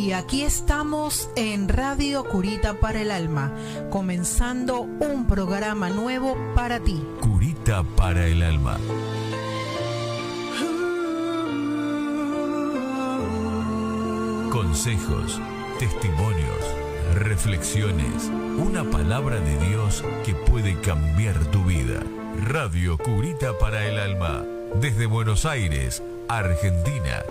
Y aquí estamos en Radio Curita para el Alma, comenzando un programa nuevo para ti. Curita para el Alma. Consejos, testimonios, reflexiones, una palabra de Dios que puede cambiar tu vida. Radio Curita para el Alma, desde Buenos Aires, Argentina.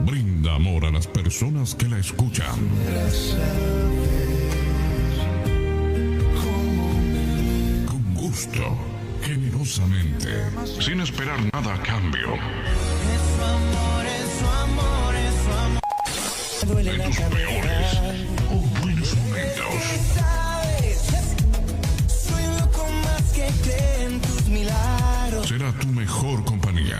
Brinda amor a las personas que la escuchan. Con gusto, generosamente, sin esperar nada a cambio. De tus peores o buenos momentos. Será tu mejor compañía.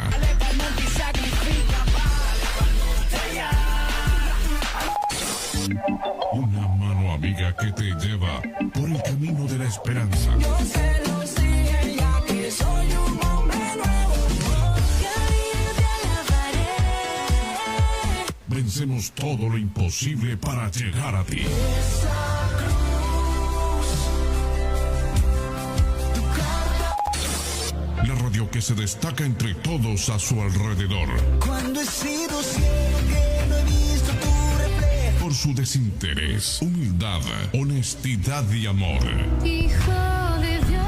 Una mano amiga que te lleva por el camino de la esperanza. Yo se los dije ya que soy un hombre nuevo. Cada día te alabaré. Vencemos todo lo imposible para llegar a ti. Esa cruz, tu carta. La radio que se destaca entre todos a su alrededor. Cuando he sido ciego que no he visto tu reflejo. Por su desinterés, humildad, honestidad y amor. Hijo de Dios,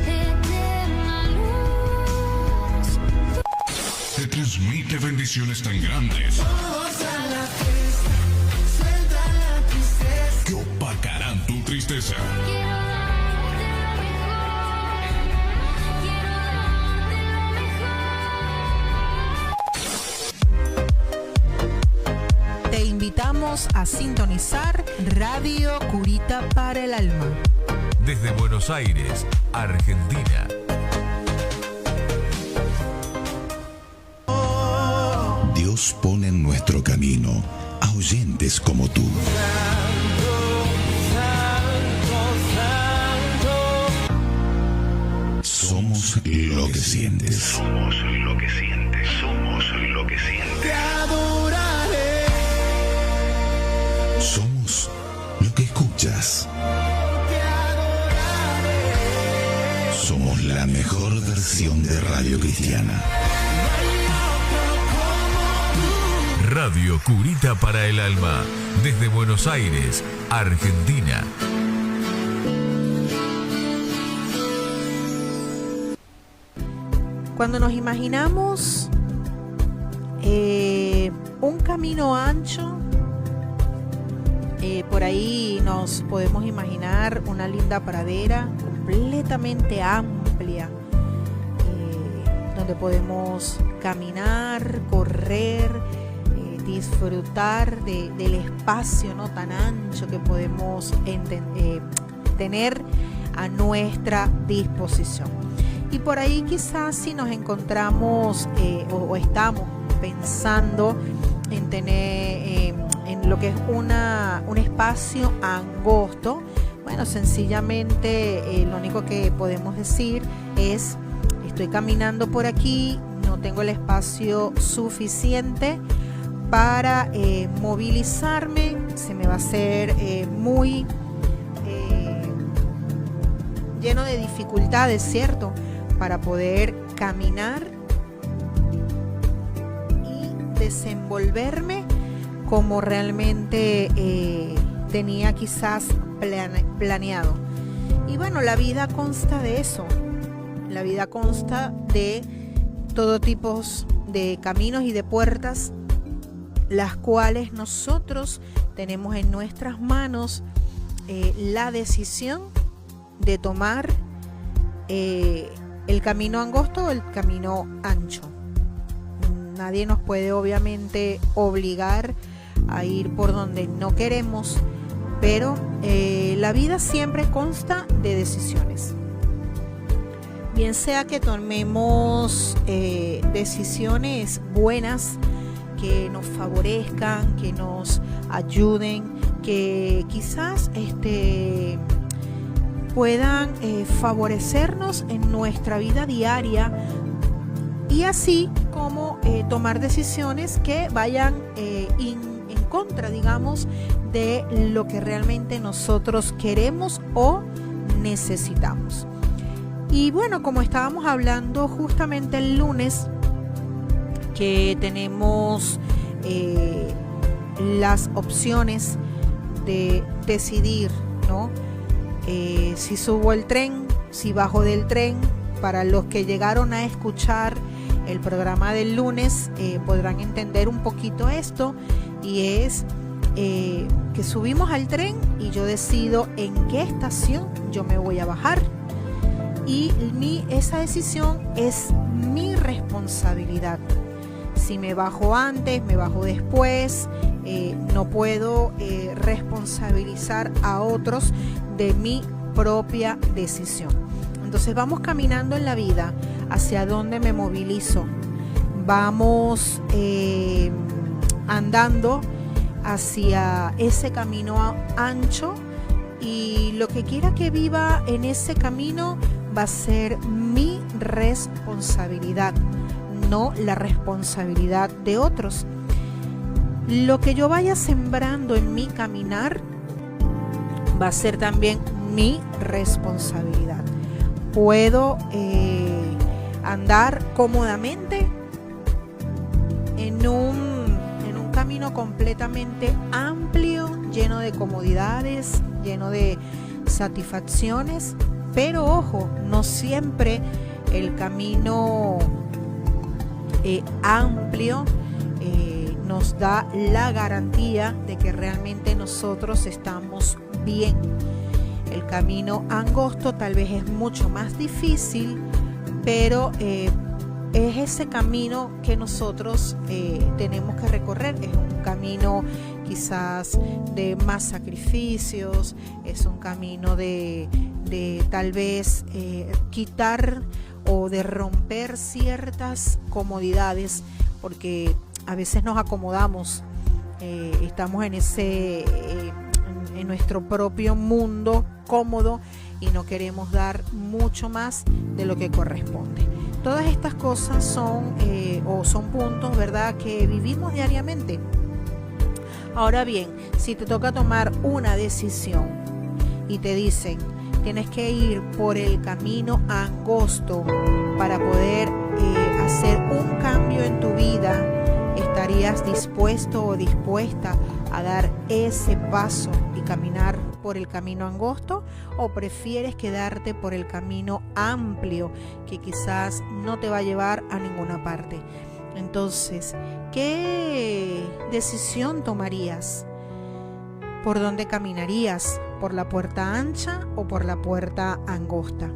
eterna luz. Te transmite bendiciones tan grandes Todos a la fiesta, suelta la tristeza. que opacarán tu tristeza. Quiero darte lo mejor. Quiero darte lo mejor. Te invitamos a sintonizar Radio Curita para el Alma. Desde Buenos Aires, Argentina. Dios pone en nuestro camino a oyentes como tú. Somos lo que sientes. Somos lo que sientes, somos lo que sientes. Te adoraré, Somos lo que escuchas. te adoraré. Somos la mejor versión de Radio Cristiana. Radio Curita para el Alma, desde Buenos Aires, Argentina. Cuando nos imaginamos un camino ancho, por ahí nos podemos imaginar una linda pradera completamente amplia, donde podemos caminar, correr, disfrutar del espacio no tan ancho que podemos tener a nuestra disposición. Y por ahí quizás si nos encontramos o estamos pensando en tener en lo que es un espacio angosto, bueno, sencillamente lo único que podemos decir es: estoy caminando por aquí, no tengo el espacio suficiente para movilizarme, se me va a hacer muy lleno de dificultades, ¿cierto?, para poder caminar y desenvolverme como realmente tenía quizás planeado. Y bueno, la vida consta de eso. La vida consta de todo tipo de caminos y de puertas, las cuales nosotros tenemos en nuestras manos la decisión de tomar el camino angosto o el camino ancho. Nadie nos puede obviamente obligar a ir por donde no queremos, pero la vida siempre consta de decisiones. Bien sea que tomemos decisiones buenas que nos favorezcan, que nos ayuden, que quizás puedan favorecernos en nuestra vida diaria, y así como tomar decisiones que vayan en contra, digamos, de lo que realmente nosotros queremos o necesitamos. Y bueno, como estábamos hablando justamente el lunes, que tenemos las opciones de decidir, ¿no? Si subo el tren, si bajo del tren. Para los que llegaron a escuchar el programa del lunes, podrán entender un poquito esto, y es que subimos al tren y yo decido en qué estación yo me voy a bajar, y esa decisión es mi responsabilidad. Si me bajo antes, me bajo después, no puedo responsabilizar a otros de mi propia decisión. Entonces vamos caminando en la vida. ¿Hacia dónde me movilizo? Vamos andando hacia ese camino ancho, y lo que quiera que viva en ese camino va a ser mi responsabilidad, no la responsabilidad de otros. Lo que yo vaya sembrando en mi caminar va a ser también mi responsabilidad. Puedo andar cómodamente en un camino completamente amplio, lleno de comodidades, lleno de satisfacciones, pero ojo, no siempre el camino amplio nos da la garantía de que realmente nosotros estamos bien. El camino angosto tal vez es mucho más difícil, pero es ese camino que nosotros tenemos que recorrer. Es un camino quizás de más sacrificios, es un camino de tal vez quitar o de romper ciertas comodidades, porque a veces nos acomodamos, estamos en nuestro propio mundo cómodo y no queremos dar mucho más de lo que corresponde. Todas estas cosas son puntos, ¿verdad?, que vivimos diariamente. Ahora bien, si te toca tomar una decisión y te dicen tienes que ir por el camino angosto para poder hacer un cambio en tu vida, ¿estarías dispuesto o dispuesta a dar ese paso y caminar por el camino angosto, o prefieres quedarte por el camino amplio que quizás no te va a llevar a ninguna parte? Entonces, ¿qué decisión tomarías? ¿Por dónde caminarías? ¿Por la puerta ancha o por la puerta angosta?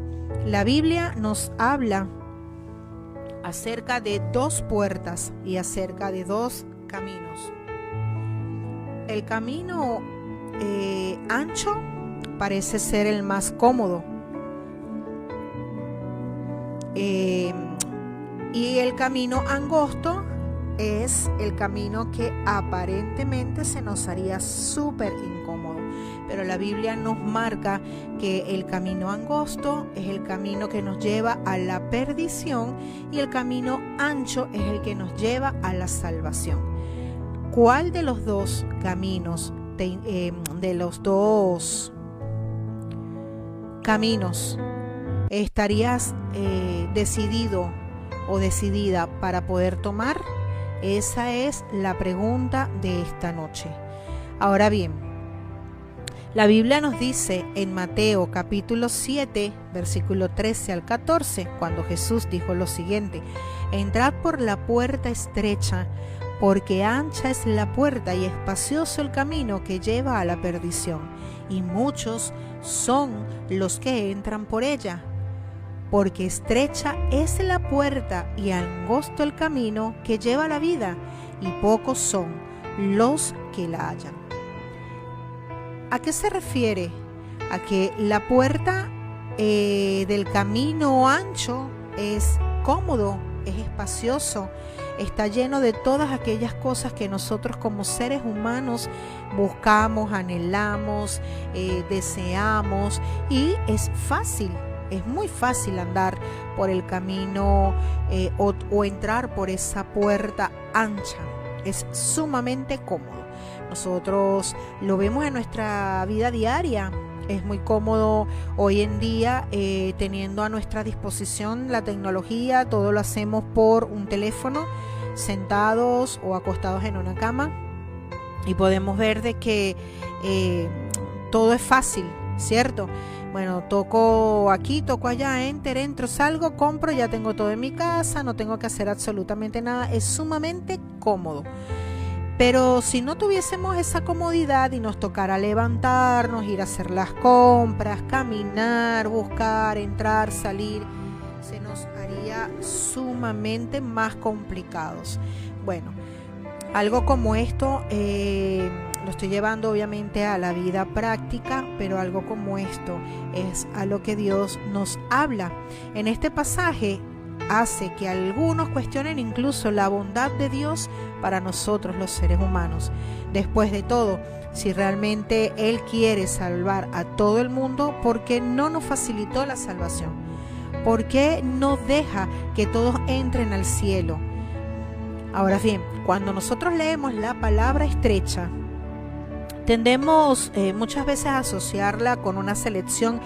La Biblia nos habla acerca de dos puertas y acerca de dos caminos. El camino ancho parece ser el más cómodo, y el camino angosto es el camino que aparentemente se nos haría súper incómodo. Pero la Biblia nos marca que el camino angosto es el camino que nos lleva a la perdición y el camino ancho es el que nos lleva a la salvación. ¿Cuál de los dos caminos, de los dos caminos, estarías decidido o decidida para poder tomar? Esa es la pregunta de esta noche. Ahora bien, la Biblia nos dice en Mateo capítulo 7, versículo 13 al 14, cuando Jesús dijo lo siguiente: entrad por la puerta estrecha, porque ancha es la puerta y espacioso el camino que lleva a la perdición, y muchos son los que entran por ella. Porque estrecha es la puerta y angosto el camino que lleva a la vida, y pocos son los que la hallan. ¿A qué se refiere? A que la puerta del camino ancho es cómodo, es espacioso, está lleno de todas aquellas cosas que nosotros como seres humanos buscamos, anhelamos, deseamos, y es fácil. Es muy fácil andar por el camino o entrar por esa puerta ancha. Es sumamente cómodo. Nosotros lo vemos en nuestra vida diaria. Es muy cómodo hoy en día teniendo a nuestra disposición la tecnología. Todo lo hacemos por un teléfono, sentados o acostados en una cama. Y podemos ver de que todo es fácil, ¿cierto? Bueno, toco aquí, toco allá, entro, salgo, compro, ya tengo todo en mi casa, no tengo que hacer absolutamente nada, es sumamente cómodo. Pero si no tuviésemos esa comodidad y nos tocara levantarnos, ir a hacer las compras, caminar, buscar, entrar, salir, se nos haría sumamente más complicados. Bueno, algo como esto lo estoy llevando obviamente a la vida práctica, pero algo como esto es a lo que Dios nos habla. En este pasaje hace que algunos cuestionen incluso la bondad de Dios para nosotros los seres humanos. Después de todo, si realmente Él quiere salvar a todo el mundo, ¿por qué no nos facilitó la salvación? ¿Por qué no deja que todos entren al cielo? Ahora bien, cuando nosotros leemos la palabra estrecha, tendemos muchas veces a asociarla con una selección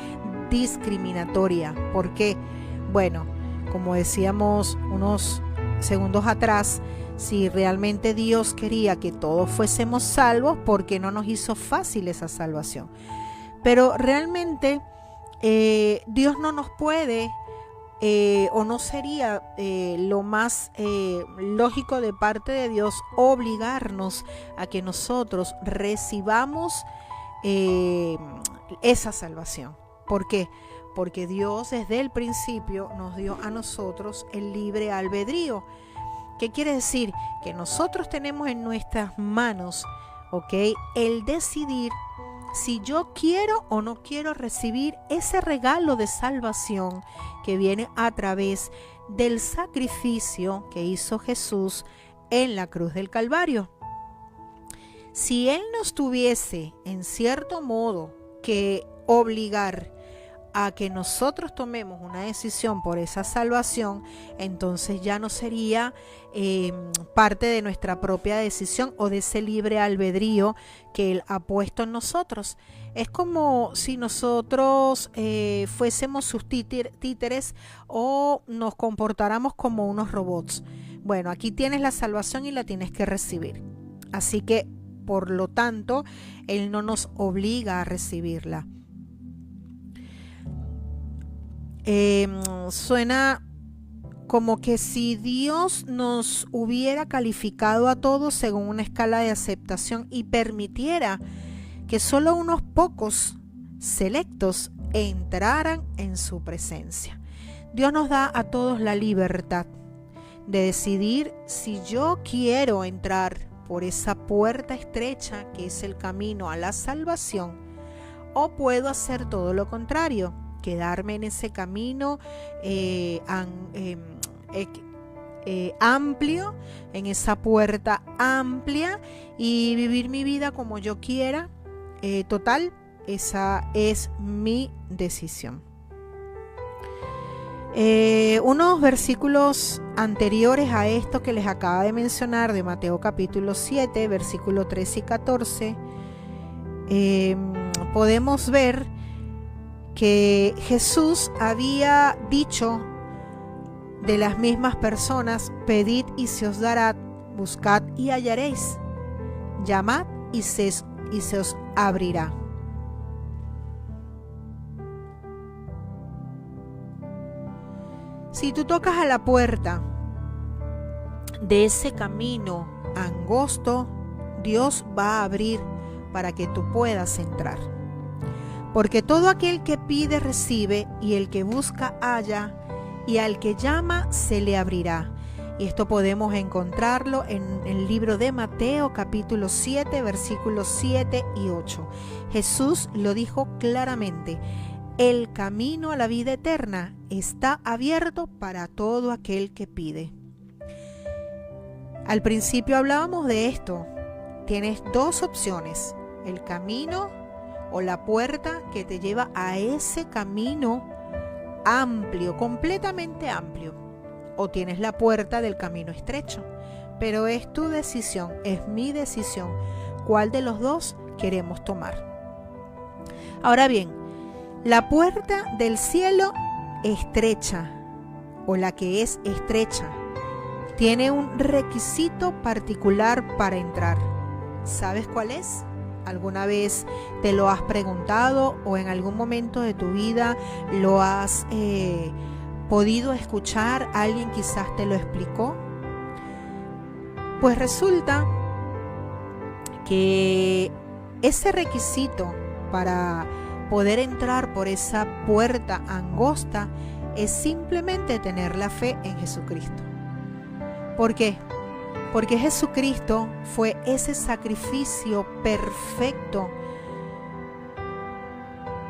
discriminatoria. ¿Por qué? Bueno, como decíamos unos segundos atrás, si realmente Dios quería que todos fuésemos salvos, ¿por qué no nos hizo fácil esa salvación? Pero realmente Dios no nos puede o no sería lo más lógico de parte de Dios obligarnos a que nosotros recibamos esa salvación. ¿Por qué? Porque Dios desde el principio nos dio a nosotros el libre albedrío. ¿Qué quiere decir? Que nosotros tenemos en nuestras manos, ¿ok?, el decidir si yo quiero o no quiero recibir ese regalo de salvación que viene a través del sacrificio que hizo Jesús en la cruz del Calvario. Si Él nos tuviese en cierto modo que obligar a que nosotros tomemos una decisión por esa salvación, entonces ya no sería parte de nuestra propia decisión o de ese libre albedrío que Él ha puesto en nosotros. Es como si nosotros fuésemos sus títeres o nos comportáramos como unos robots. Bueno, aquí tienes la salvación y la tienes que recibir. Así que, por lo tanto, Él no nos obliga a recibirla. Suena como que si Dios nos hubiera calificado a todos según una escala de aceptación y permitiera que solo unos pocos selectos entraran en su presencia. Dios nos da a todos la libertad de decidir si yo quiero entrar por esa puerta estrecha que es el camino a la salvación, o puedo hacer todo lo contrario, quedarme en ese camino amplio, en esa puerta amplia, y vivir mi vida como yo quiera. Total, esa es mi decisión. Unos versículos anteriores a esto que les acaba de mencionar, de Mateo capítulo 7, versículo 13 y 14, podemos ver que Jesús había dicho de las mismas personas: pedid y se os dará, buscad y hallaréis, llamad y se os abrirá. Si tú tocas a la puerta de ese camino angosto, Dios va a abrir para que tú puedas entrar. Porque todo aquel que pide recibe, y el que busca halla, y al que llama se le abrirá. Y esto podemos encontrarlo en el libro de Mateo capítulo 7, versículos 7 y 8. Jesús lo dijo claramente: el camino a la vida eterna está abierto para todo aquel que pide. Al principio hablábamos de esto. Tienes dos opciones: el camino o la puerta que te lleva a ese camino amplio, completamente amplio, o tienes la puerta del camino estrecho. Pero es tu decisión, es mi decisión, cuál de los dos queremos tomar. Ahora bien, la puerta del cielo estrecha, o la que es estrecha, tiene un requisito particular para entrar. ¿Sabes cuál es? ¿Alguna vez te lo has preguntado o en algún momento de tu vida lo has podido escuchar? ¿Alguien quizás te lo explicó? Pues resulta que ese requisito para poder entrar por esa puerta angosta es simplemente tener la fe en Jesucristo. ¿Por qué? Porque Jesucristo fue ese sacrificio perfecto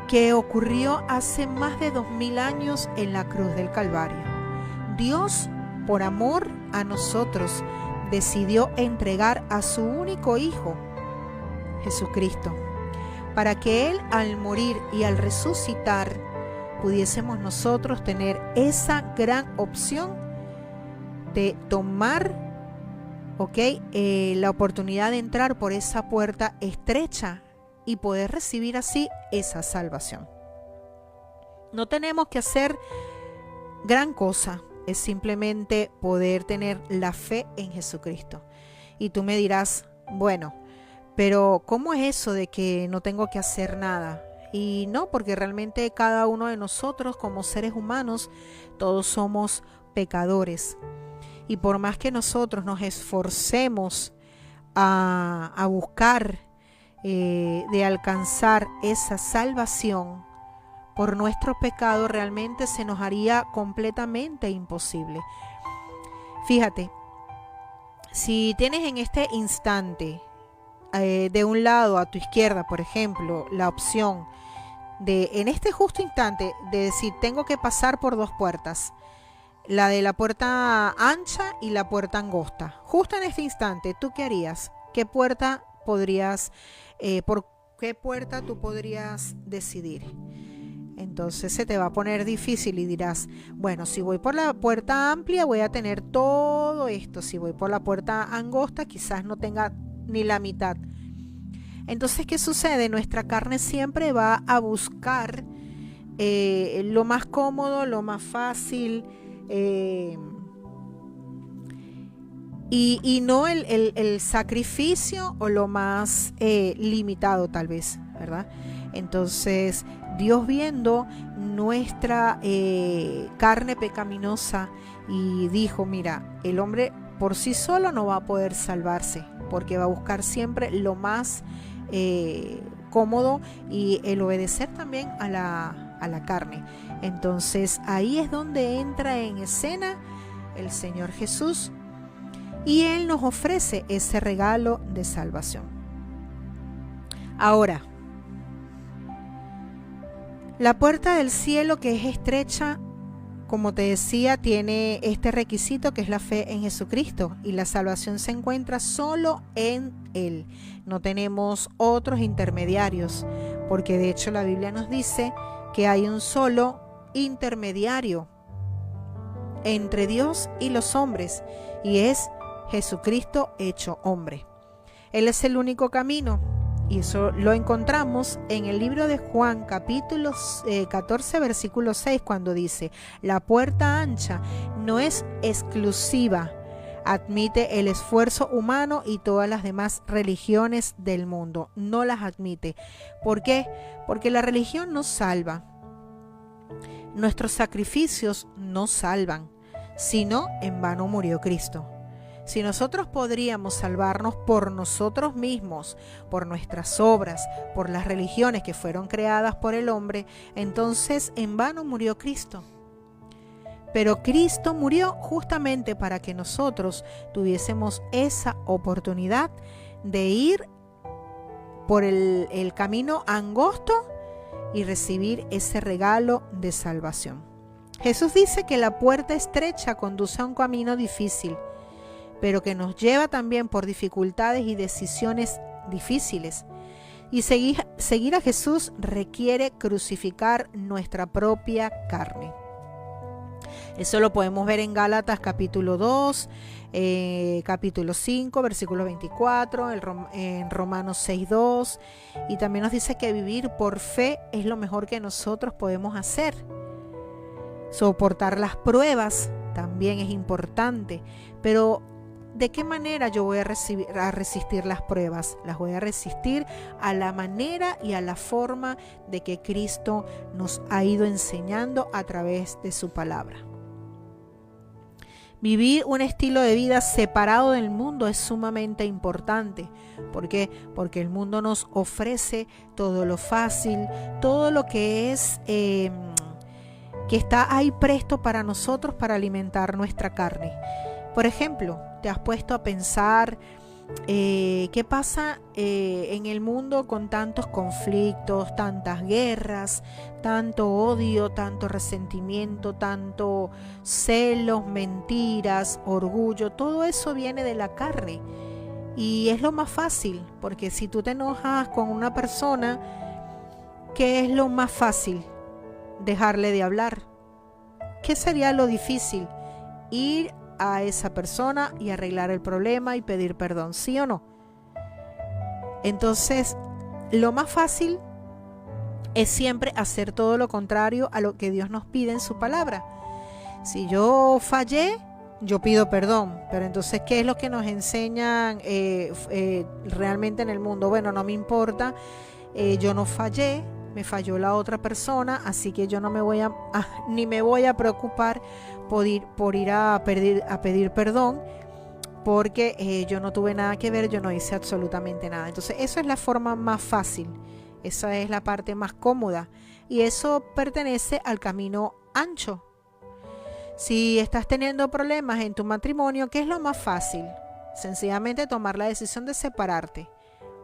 que ocurrió hace más de 2000 años en la cruz del Calvario. Dios, por amor a nosotros, decidió entregar a su único Hijo, Jesucristo, para que Él, al morir y al resucitar, pudiésemos nosotros tener esa gran opción de tomar la oportunidad de entrar por esa puerta estrecha y poder recibir así esa salvación. No tenemos que hacer gran cosa, es simplemente poder tener la fe en Jesucristo. Y tú me dirás, bueno, pero ¿cómo es eso de que no tengo que hacer nada? Y no, porque realmente cada uno de nosotros como seres humanos, todos somos pecadores. Y por más que nosotros nos esforcemos a buscar de alcanzar esa salvación, por nuestro pecado realmente se nos haría completamente imposible. Fíjate, si tienes en este instante de un lado a tu izquierda, por ejemplo, la opción de, en este justo instante, de decir, tengo que pasar por dos puertas, la de la puerta ancha y la puerta angosta. Justo en este instante, ¿tú qué harías? ¿Qué puerta podrías, por qué puerta tú podrías decidir? Entonces se te va a poner difícil y dirás, bueno, si voy por la puerta amplia voy a tener todo esto. Si voy por la puerta angosta quizás no tenga ni la mitad. Entonces, ¿qué sucede? Nuestra carne siempre va a buscar lo más cómodo, lo más fácil, y no el sacrificio o lo más limitado tal vez, ¿verdad? Entonces Dios, viendo nuestra carne pecaminosa, y dijo, mira, el hombre por sí solo no va a poder salvarse, porque va a buscar siempre lo más cómodo y el obedecer también a la carne. Entonces ahí es donde entra en escena el Señor Jesús, y Él nos ofrece ese regalo de salvación. Ahora, la puerta del cielo, que es estrecha, como te decía, tiene este requisito que es la fe en Jesucristo, y la salvación se encuentra solo en Él. No tenemos otros intermediarios, porque de hecho la Biblia nos dice que hay un solo intermediario entre Dios y los hombres, y es Jesucristo hecho hombre. Él es el único camino, y eso lo encontramos en el libro de Juan, capítulo 14, versículo 6, cuando dice, la puerta ancha no es exclusiva, admite el esfuerzo humano y todas las demás religiones del mundo. No las admite. ¿Por qué? Porque la religión no salva. Nuestros sacrificios no salvan, sino en vano murió Cristo. Si nosotros podríamos salvarnos por nosotros mismos, por nuestras obras, por las religiones que fueron creadas por el hombre, entonces en vano murió Cristo. Pero Cristo murió justamente para que nosotros tuviésemos esa oportunidad de ir por el camino angosto y recibir ese regalo de salvación. Jesús dice que la puerta estrecha conduce a un camino difícil, pero que nos lleva también por dificultades y decisiones difíciles. Y seguir a Jesús requiere crucificar nuestra propia carne. Eso lo podemos ver en Gálatas capítulo 2, capítulo 5, versículo 24, en Romanos 6:2, y también nos dice que vivir por fe es lo mejor que nosotros podemos hacer. Soportar las pruebas también es importante, pero ¿de qué manera yo voy a resistir las pruebas? Las voy a resistir a la manera y a la forma de que Cristo nos ha ido enseñando a través de su palabra. Vivir un estilo de vida separado del mundo es sumamente importante. ¿Por qué? Porque el mundo nos ofrece todo lo fácil, todo lo que es que está ahí presto para nosotros para alimentar nuestra carne. Por ejemplo, ¿te has puesto a pensar qué pasa en el mundo con tantos conflictos, tantas guerras, tanto odio, tanto resentimiento, tanto celos, mentiras, orgullo? Todo eso viene de la carne y es lo más fácil, porque si tú te enojas con una persona, ¿qué es lo más fácil? Dejarle de hablar. ¿Qué sería lo difícil? Ir a esa persona y arreglar el problema y pedir perdón, ¿sí o no? Entonces, lo más fácil es siempre hacer todo lo contrario a lo que Dios nos pide en su palabra. Si yo fallé, yo pido perdón, pero entonces, ¿qué es lo que nos enseñan realmente en el mundo? Bueno, no me importa, yo no fallé, me falló la otra persona, así que yo no me voy ni me voy a preocupar por ir a pedir perdón, porque yo no tuve nada que ver, yo no hice absolutamente nada. Entonces, eso es la forma más fácil, esa es la parte más cómoda, y eso pertenece al camino ancho. Si estás teniendo problemas en tu matrimonio, ¿qué es lo más fácil? Sencillamente tomar la decisión de separarte,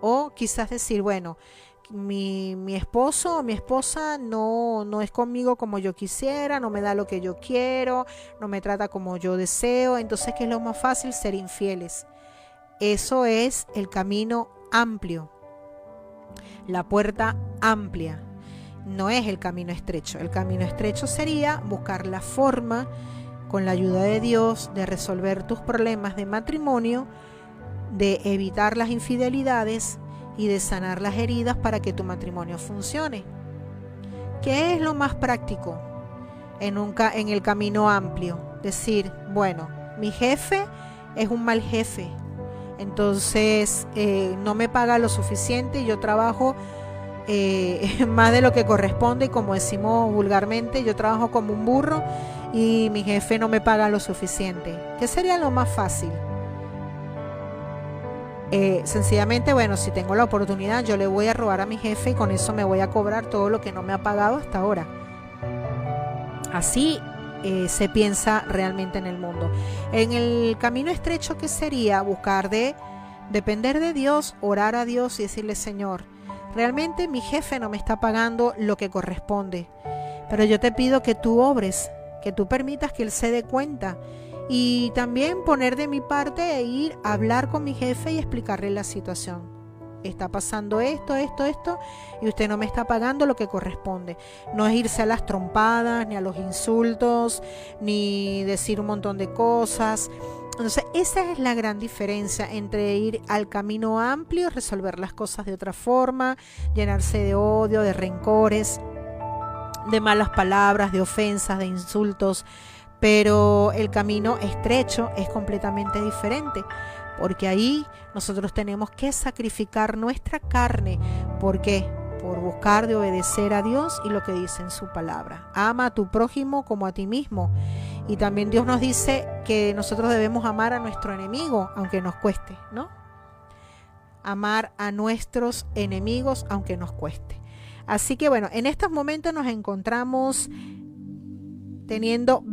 o quizás decir, bueno, mi esposo o mi esposa no es conmigo como yo quisiera, no me da lo que yo quiero, no me trata como yo deseo. Entonces, ¿qué es lo más fácil? Ser infieles. Eso es el camino amplio, la puerta amplia. No es el camino estrecho. El camino estrecho sería buscar la forma, con la ayuda de Dios, de resolver tus problemas de matrimonio, de evitar las infidelidades y de sanar las heridas para que tu matrimonio funcione. ¿Qué es lo más práctico en el camino amplio? Decir, bueno, mi jefe es un mal jefe, entonces no me paga lo suficiente, yo trabajo más de lo que corresponde, y como decimos vulgarmente, yo trabajo como un burro y mi jefe no me paga lo suficiente. ¿Qué sería lo más fácil? Sencillamente, bueno, si tengo la oportunidad, yo le voy a robar a mi jefe y con eso me voy a cobrar todo lo que no me ha pagado hasta ahora. Así se piensa realmente en el mundo. En el camino estrecho, ¿qué sería? Buscar de depender de Dios, orar a Dios y decirle, Señor, realmente mi jefe no me está pagando lo que corresponde, pero yo te pido que tú obres, que tú permitas que él se dé cuenta. Y también poner de mi parte e ir a hablar con mi jefe y explicarle la situación. Está pasando esto, y usted no me está pagando lo que corresponde. No es irse a las trompadas, ni a los insultos, ni decir un montón de cosas. Entonces, esa es la gran diferencia entre ir al camino amplio, resolver las cosas de otra forma, llenarse de odio, de rencores, de malas palabras, de ofensas, de insultos. Pero el camino estrecho es completamente diferente, porque ahí nosotros tenemos que sacrificar nuestra carne. ¿Por qué? Por buscar de obedecer a Dios y lo que dice en su palabra. Ama a tu prójimo como a ti mismo. Y también Dios nos dice que nosotros debemos amar a nuestro enemigo, aunque nos cueste, ¿no? Amar a nuestros enemigos, aunque nos cueste. Así que bueno, en estos momentos nos encontramos teniendo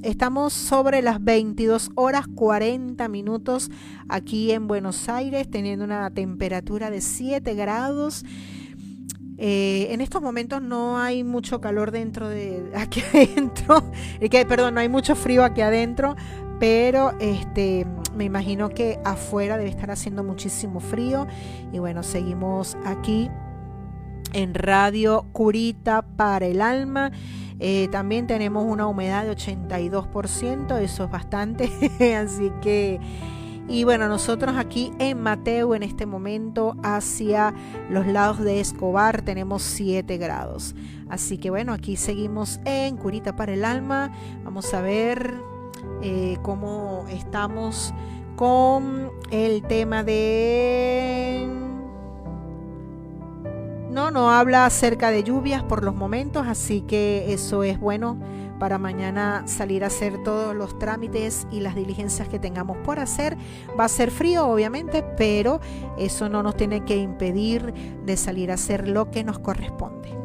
estamos sobre las 22 horas 40 minutos aquí en Buenos Aires, teniendo una temperatura de 7 grados. En estos momentos no hay mucho calor aquí adentro, no hay mucho frío aquí adentro, pero me imagino que afuera debe estar haciendo muchísimo frío. Y bueno, seguimos aquí en Radio Curita para el Alma. También tenemos una humedad de 82%, eso es bastante, así que, y bueno, nosotros aquí en Mateo en este momento hacia los lados de Escobar tenemos 7 grados, así que bueno, aquí seguimos en Curita para el Alma. Vamos a ver cómo estamos con el tema de... No habla acerca de lluvias por los momentos, así que eso es bueno para mañana salir a hacer todos los trámites y las diligencias que tengamos por hacer. Va a ser frío, obviamente, pero eso no nos tiene que impedir de salir a hacer lo que nos corresponde.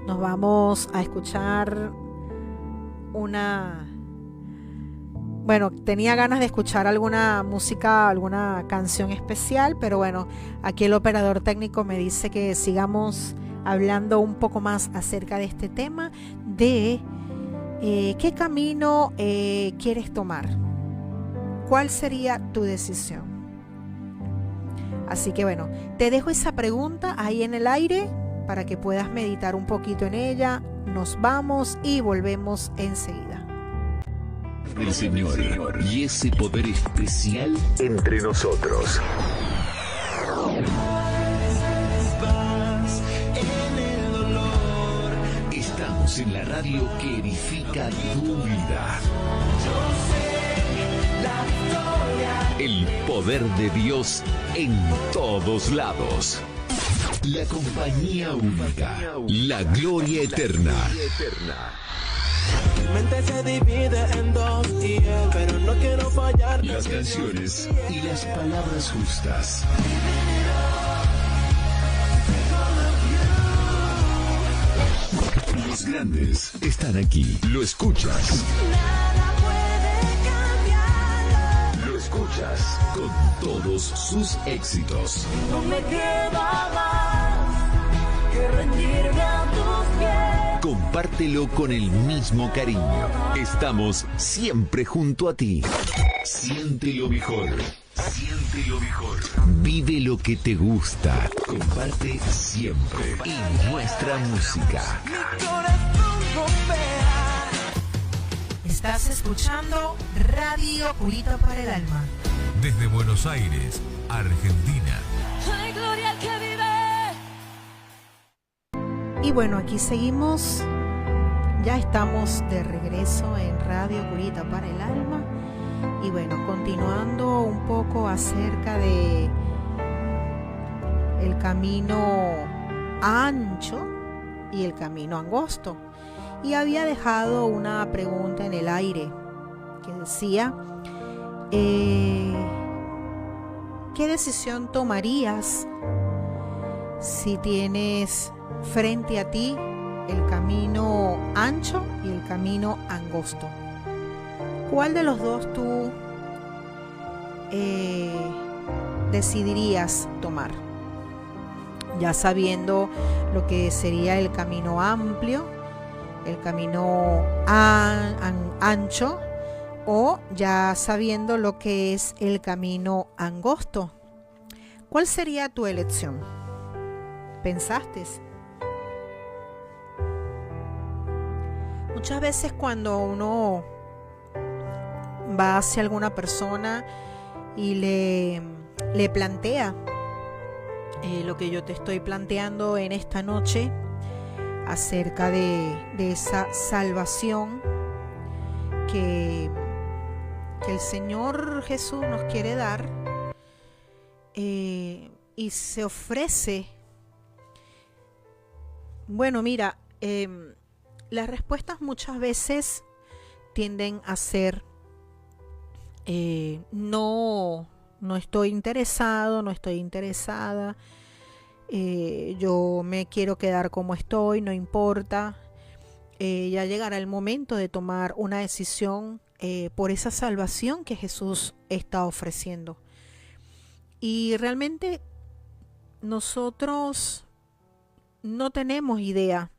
Nos vamos a escuchar Bueno, tenía ganas de escuchar alguna música, alguna canción especial, pero bueno, aquí el operador técnico me dice que sigamos hablando un poco más acerca de este tema de qué camino quieres tomar. ¿Cuál sería tu decisión? Así que bueno, te dejo esa pregunta ahí en el aire para que puedas meditar un poquito en ella. Nos vamos y volvemos enseguida. El Señor y ese poder especial entre nosotros. Estamos en la radio que edifica tu vida. El poder de Dios en todos lados. La compañía única. La gloria eterna. Mi mente se divide en dos pero no quiero fallar. Las canciones y las palabras justas. Los grandes están aquí. Lo escuchas. Nada puede cambiarlo. Lo escuchas con todos sus éxitos. No me queda más que rendirme a tus pies. Compártelo con el mismo cariño. Estamos siempre junto a ti. Siente lo mejor. Siente lo mejor. Vive lo que te gusta. Comparte siempre. Y nuestra música. Mi corazón bombea. Estás escuchando Radio Curita para el Alma. Desde Buenos Aires, Argentina. Ay, gloria al que vive. Y bueno, aquí seguimos. Ya estamos de regreso en Radio Curita para el Alma. Y bueno, continuando un poco acerca de el camino ancho y el camino angosto. Y había dejado una pregunta en el aire que decía, ¿qué decisión tomarías si tienes frente a ti el camino ancho y el camino angosto? ¿Cuál de los dos tú decidirías tomar? Ya sabiendo lo que sería el camino amplio, el camino ancho, o ya sabiendo lo que es el camino angosto. ¿Cuál sería tu elección? ¿Pensaste? Muchas veces cuando uno va hacia alguna persona y le plantea lo que yo te estoy planteando en esta noche acerca de esa salvación que el Señor Jesús nos quiere dar, y se ofrece. Bueno, mira, las respuestas muchas veces tienden a ser no estoy interesado, no estoy interesada, yo me quiero quedar como estoy, no importa. Ya llegará el momento de tomar una decisión por esa salvación que Jesús está ofreciendo. Y realmente nosotros no tenemos idea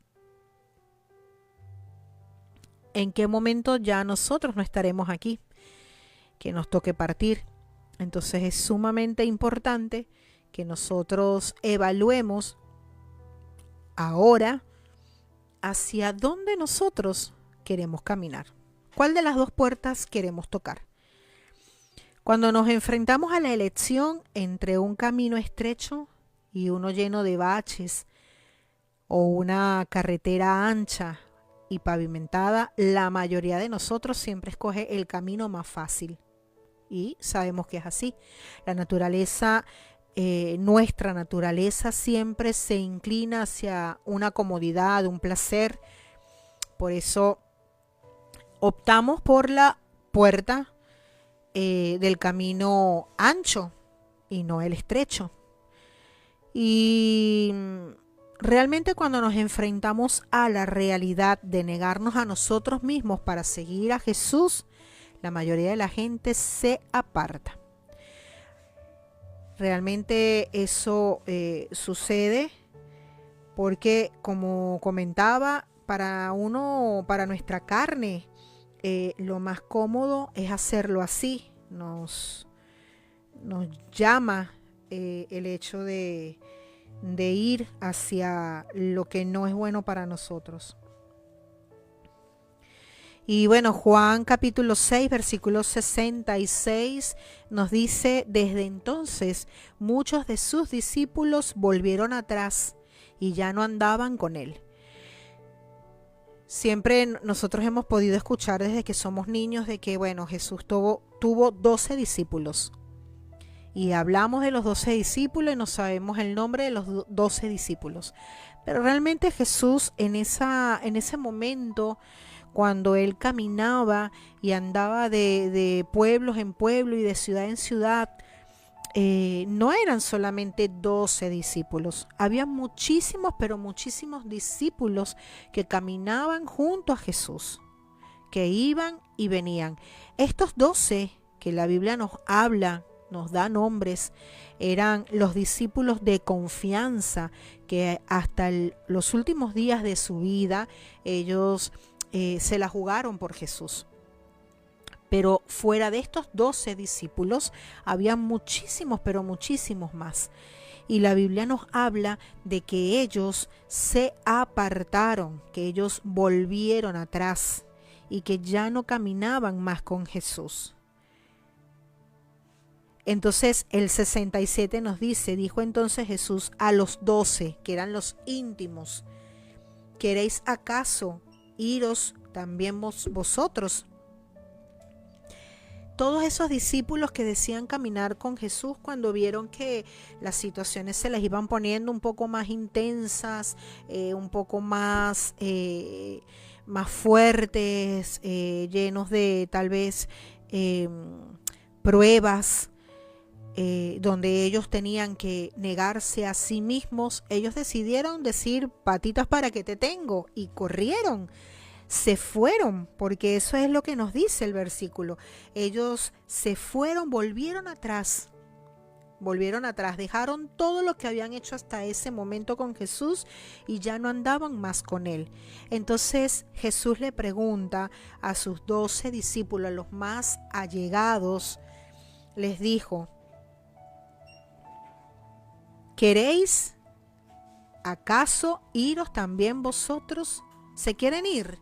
en qué momento ya nosotros no estaremos aquí, que nos toque partir. Entonces es sumamente importante que nosotros evaluemos ahora hacia dónde nosotros queremos caminar. ¿Cuál de las dos puertas queremos tocar? Cuando nos enfrentamos a la elección entre un camino estrecho y uno lleno de baches o una carretera ancha y pavimentada, la mayoría de nosotros siempre escoge el camino más fácil. Y sabemos que es así. La naturaleza, nuestra naturaleza siempre se inclina hacia una comodidad, un placer. Por eso optamos por la puerta del camino ancho y no el estrecho. Y realmente cuando nos enfrentamos a la realidad de negarnos a nosotros mismos para seguir a Jesús, la mayoría de la gente se aparta. Realmente eso sucede porque, como comentaba, para nuestra carne, lo más cómodo es hacerlo así. Nos llama el hecho de ir hacia lo que no es bueno para nosotros. Y bueno, Juan capítulo 6, versículo 66 nos dice: desde entonces muchos de sus discípulos volvieron atrás y ya no andaban con él. Siempre nosotros hemos podido escuchar desde que somos niños de que, bueno, Jesús tuvo 12 discípulos. Y hablamos de los 12 discípulos y no sabemos el nombre de los 12 discípulos. Pero realmente Jesús en ese momento, cuando él caminaba y andaba de pueblos en pueblo y de ciudad en ciudad, no eran solamente 12 discípulos. Había muchísimos, pero muchísimos discípulos que caminaban junto a Jesús, que iban y venían. Estos 12 que la Biblia nos habla, nos da nombres, eran los discípulos de confianza que hasta los últimos días de su vida ellos se la jugaron por Jesús. Pero fuera de estos 12 discípulos había muchísimos, pero muchísimos más. Y la Biblia nos habla de que ellos se apartaron, que ellos volvieron atrás y que ya no caminaban más con Jesús. Entonces el 67 nos dice: dijo entonces Jesús a los 12, que eran los íntimos: ¿queréis acaso iros también vosotros? Todos esos discípulos que decían caminar con Jesús, cuando vieron que las situaciones se les iban poniendo un poco más intensas, un poco más fuertes, llenos de tal vez pruebas, donde ellos tenían que negarse a sí mismos, ellos decidieron decir: patitas para que te tengo, y corrieron. Se fueron, porque eso es lo que nos dice el versículo. Ellos se fueron, volvieron atrás, dejaron todo lo que habían hecho hasta ese momento con Jesús y ya no andaban más con él. Entonces Jesús le pregunta a sus 12 discípulos, a los más allegados, les dijo: ¿queréis acaso iros también vosotros? ¿Se quieren ir?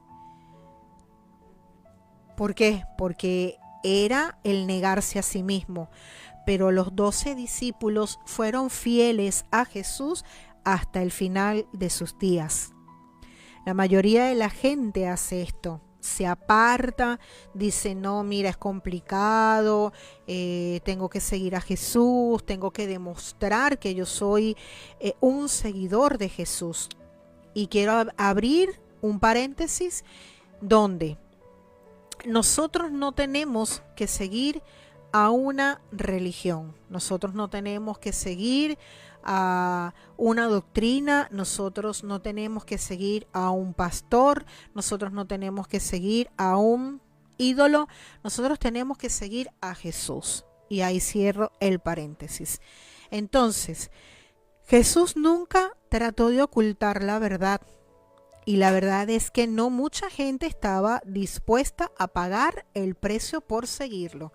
¿Por qué? Porque era el negarse a sí mismo. Pero los 12 discípulos fueron fieles a Jesús hasta el final de sus días. La mayoría de la gente hace esto. Se aparta, dice: no, mira, es complicado, tengo que seguir a Jesús, tengo que demostrar que yo soy un seguidor de Jesús. Y quiero abrir un paréntesis donde nosotros no tenemos que seguir a una religión, nosotros no tenemos que seguir a una doctrina, nosotros no tenemos que seguir a un pastor, nosotros no tenemos que seguir a un ídolo, nosotros tenemos que seguir a Jesús. Y ahí cierro el paréntesis. Entonces, Jesús nunca trató de ocultar la verdad. Y la verdad es que no mucha gente estaba dispuesta a pagar el precio por seguirlo.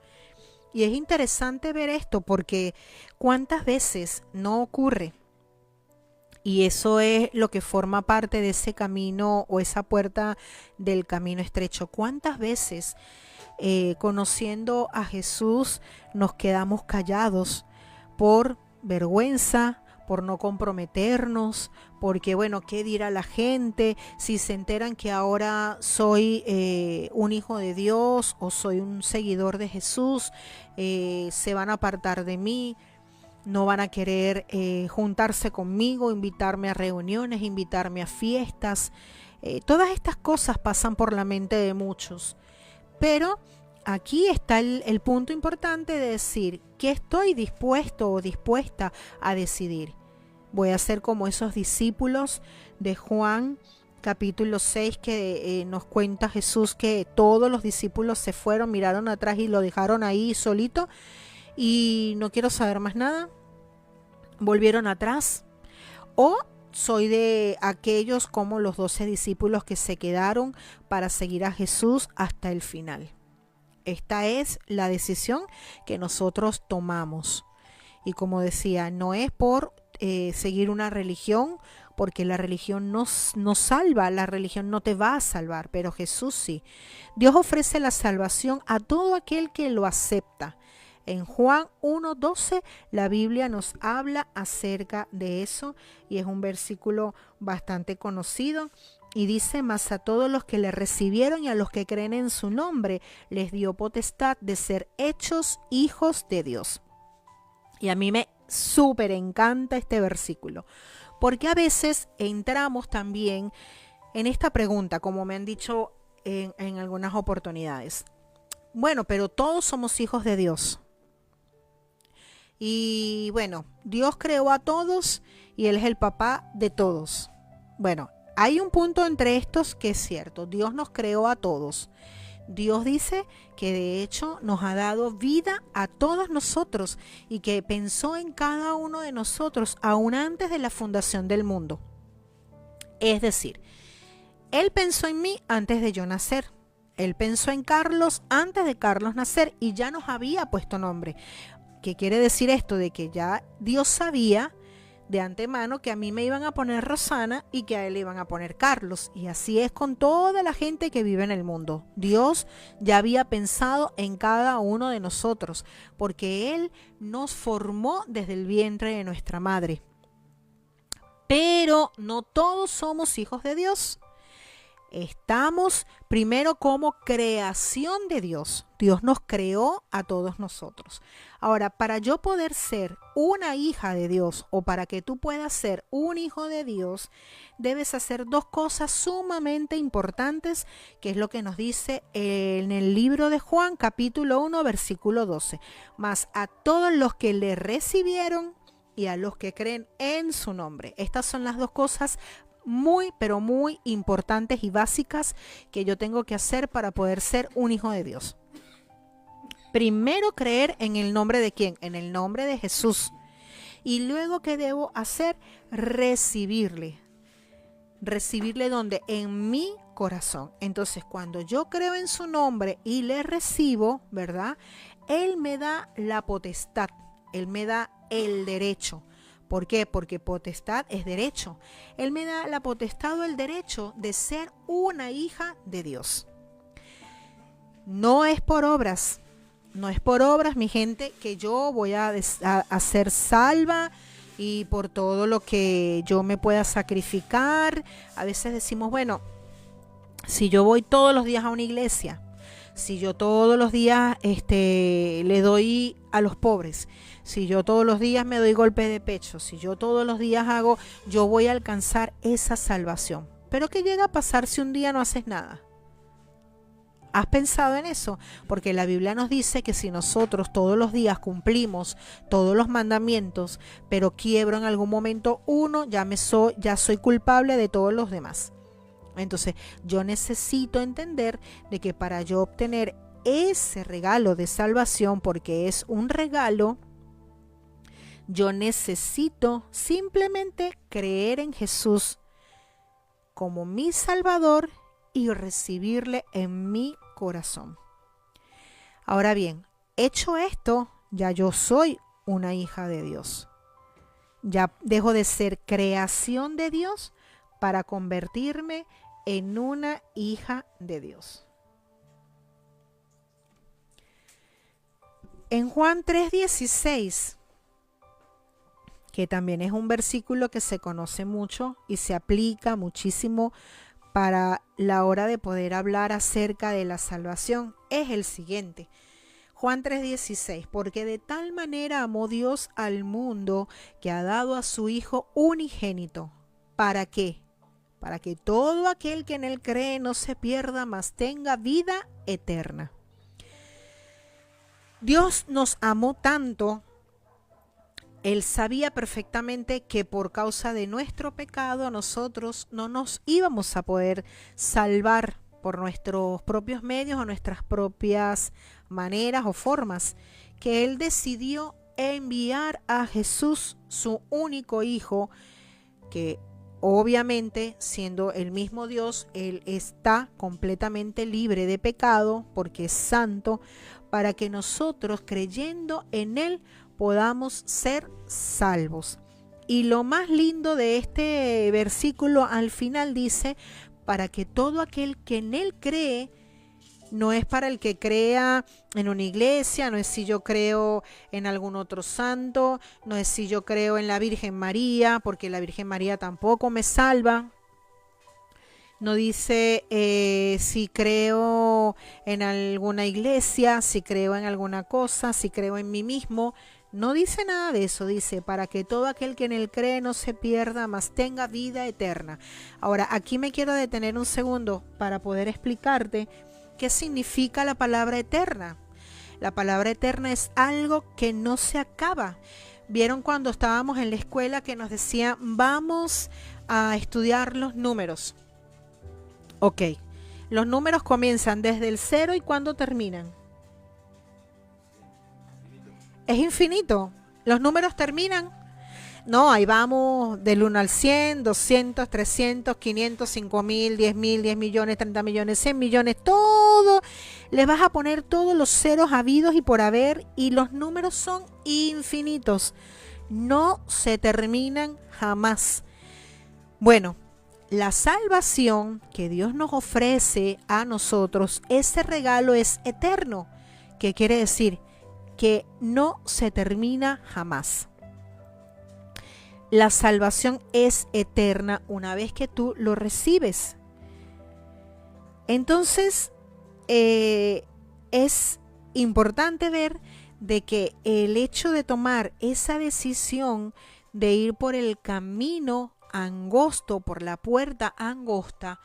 Y es interesante ver esto porque cuántas veces no ocurre. Y eso es lo que forma parte de ese camino o esa puerta del camino estrecho. ¿Cuántas veces conociendo a Jesús nos quedamos callados por vergüenza, por no comprometernos, porque bueno, ¿qué dirá la gente si se enteran que ahora soy un hijo de Dios o soy un seguidor de Jesús? Se van a apartar de mí. No van a querer juntarse conmigo, invitarme a reuniones, invitarme a fiestas. Todas estas cosas pasan por la mente de muchos. Pero aquí está el punto importante de decir que estoy dispuesto o dispuesta a decidir. Voy a ser como esos discípulos de Juan capítulo 6 que nos cuenta Jesús que todos los discípulos se fueron, miraron atrás y lo dejaron ahí solito. Y no quiero saber más nada, volvieron atrás. O soy de aquellos como los 12 discípulos que se quedaron para seguir a Jesús hasta el final. Esta es la decisión que nosotros tomamos. Y como decía, no es por seguir una religión, porque la religión no salva, la religión no te va a salvar, pero Jesús sí. Dios ofrece la salvación a todo aquel que lo acepta. En Juan 1:12 la Biblia nos habla acerca de eso y es un versículo bastante conocido y dice: mas a todos los que le recibieron y a los que creen en su nombre les dio potestad de ser hechos hijos de Dios. Y a mí me súper encanta este versículo porque a veces entramos también en esta pregunta, como me han dicho en algunas oportunidades. Bueno, pero todos somos hijos de Dios. Y bueno, Dios creó a todos y Él es el papá de todos. Bueno, hay un punto entre estos que es cierto. Dios nos creó a todos. Dios dice que de hecho nos ha dado vida a todos nosotros y que pensó en cada uno de nosotros aún antes de la fundación del mundo. Es decir, Él pensó en mí antes de yo nacer. Él pensó en Carlos antes de Carlos nacer y ya nos había puesto nombre. ¿Qué quiere decir esto? De que ya Dios sabía de antemano que a mí me iban a poner Rosana y que a él le iban a poner Carlos. Y así es con toda la gente que vive en el mundo. Dios ya había pensado en cada uno de nosotros, porque Él nos formó desde el vientre de nuestra madre. Pero no todos somos hijos de Dios. Estamos primero como creación de Dios. Dios nos creó a todos nosotros. Ahora, para yo poder ser una hija de Dios o para que tú puedas ser un hijo de Dios, debes hacer dos cosas sumamente importantes, que es lo que nos dice en el libro de Juan, capítulo 1, versículo 12. Mas a todos los que le recibieron y a los que creen en su nombre. Estas son las dos cosas muy, pero muy importantes y básicas que yo tengo que hacer para poder ser un hijo de Dios. Primero creer en el nombre de ¿quién? En el nombre de Jesús. Y luego, ¿qué debo hacer? Recibirle. ¿Recibirle dónde? En mi corazón. Entonces, cuando yo creo en su nombre y le recibo, ¿verdad? Él me da la potestad. Él me da el derecho. ¿Por qué? Porque potestad es derecho. Él me da la potestad o el derecho de ser una hija de Dios. No es por obras. No es por obras, mi gente, que yo voy a ser salva y por todo lo que yo me pueda sacrificar. A veces decimos, bueno, si yo voy todos los días a una iglesia, si yo todos los días le doy a los pobres, si yo todos los días me doy golpes de pecho, si yo todos los días hago, yo voy a alcanzar esa salvación. Pero ¿qué llega a pasar si un día no haces nada? ¿Has pensado en eso? Porque la Biblia nos dice que si nosotros todos los días cumplimos todos los mandamientos, pero quiebro en algún momento uno, ya soy culpable de todos los demás. Entonces, yo necesito entender de que para yo obtener ese regalo de salvación, porque es un regalo, yo necesito simplemente creer en Jesús como mi Salvador y recibirle en mi corazón. Ahora bien, hecho esto, ya yo soy una hija de Dios. Ya dejo de ser creación de Dios para convertirme en una hija de Dios. En Juan 3:16, que también es un versículo que se conoce mucho y se aplica muchísimo para la hora de poder hablar acerca de la salvación, es el siguiente. Juan 3:16, porque de tal manera amó Dios al mundo que ha dado a su Hijo unigénito. ¿Para qué? Para que todo aquel que en él cree no se pierda, mas tenga vida eterna. Dios nos amó tanto, Él sabía perfectamente que por causa de nuestro pecado nosotros no nos íbamos a poder salvar por nuestros propios medios o nuestras propias maneras o formas, que Él decidió enviar a Jesús, su único Hijo, que obviamente siendo el mismo Dios, Él está completamente libre de pecado porque es santo, para que nosotros creyendo en Él podamos ser salvos. Y lo más lindo de este versículo al final dice, para que todo aquel que en Él cree, no es para el que crea en una iglesia, no es si yo creo en algún otro santo, no es si yo creo en la Virgen María, porque la Virgen María tampoco me salva. No dice si creo en alguna iglesia, si creo en alguna cosa, si creo en mí mismo. No dice nada de eso, dice para que todo aquel que en él cree no se pierda, mas tenga vida eterna. Ahora, aquí me quiero detener un segundo para poder explicarte qué significa la palabra eterna. La palabra eterna es algo que no se acaba. ¿Vieron cuando estábamos en la escuela que nos decían vamos a estudiar los números? Ok, los números comienzan desde el 0 y ¿cuándo terminan? Es infinito. Los números terminan. No, ahí vamos del 1 al 100, 200, 300, 500, 5000, 10.000, 10 millones, 30 millones, 100 millones, todo. Le vas a poner todos los ceros habidos y por haber y los números son infinitos. No se terminan jamás. Bueno, la salvación que Dios nos ofrece a nosotros, ese regalo es eterno. ¿Qué quiere decir? Que no se termina jamás. La salvación es eterna una vez que tú lo recibes. Entonces, es importante ver de que el hecho de tomar esa decisión de ir por el camino angosto, por la puerta angosta,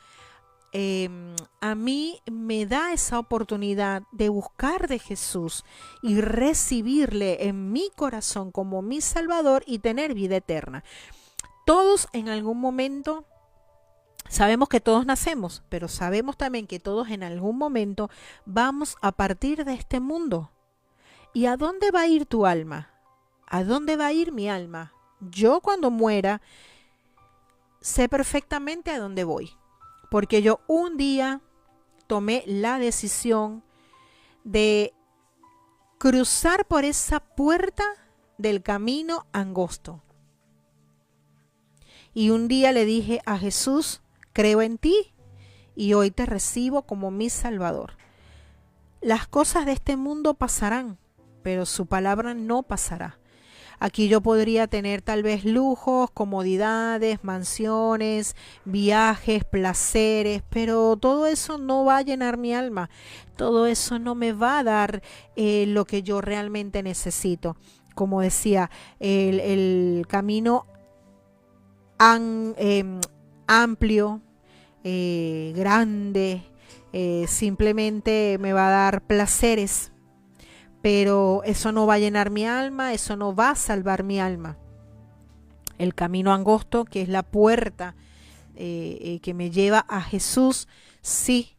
a mí me da esa oportunidad de buscar de Jesús y recibirle en mi corazón como mi Salvador y tener vida eterna. Todos en algún momento, sabemos que todos nacemos, pero sabemos también que todos en algún momento vamos a partir de este mundo. ¿Y a dónde va a ir tu alma? ¿A dónde va a ir mi alma? Yo cuando muera sé perfectamente a dónde voy. Porque yo un día tomé la decisión de cruzar por esa puerta del camino angosto. Y un día le dije a Jesús, creo en ti y hoy te recibo como mi Salvador. Las cosas de este mundo pasarán, pero su palabra no pasará. Aquí yo podría tener tal vez lujos, comodidades, mansiones, viajes, placeres, pero todo eso no va a llenar mi alma. Todo eso no me va a dar lo que yo realmente necesito. Como decía, el camino amplio, grande, simplemente me va a dar placeres. Pero eso no va a llenar mi alma, eso no va a salvar mi alma. El camino angosto, que es la puerta que me lleva a Jesús, sí,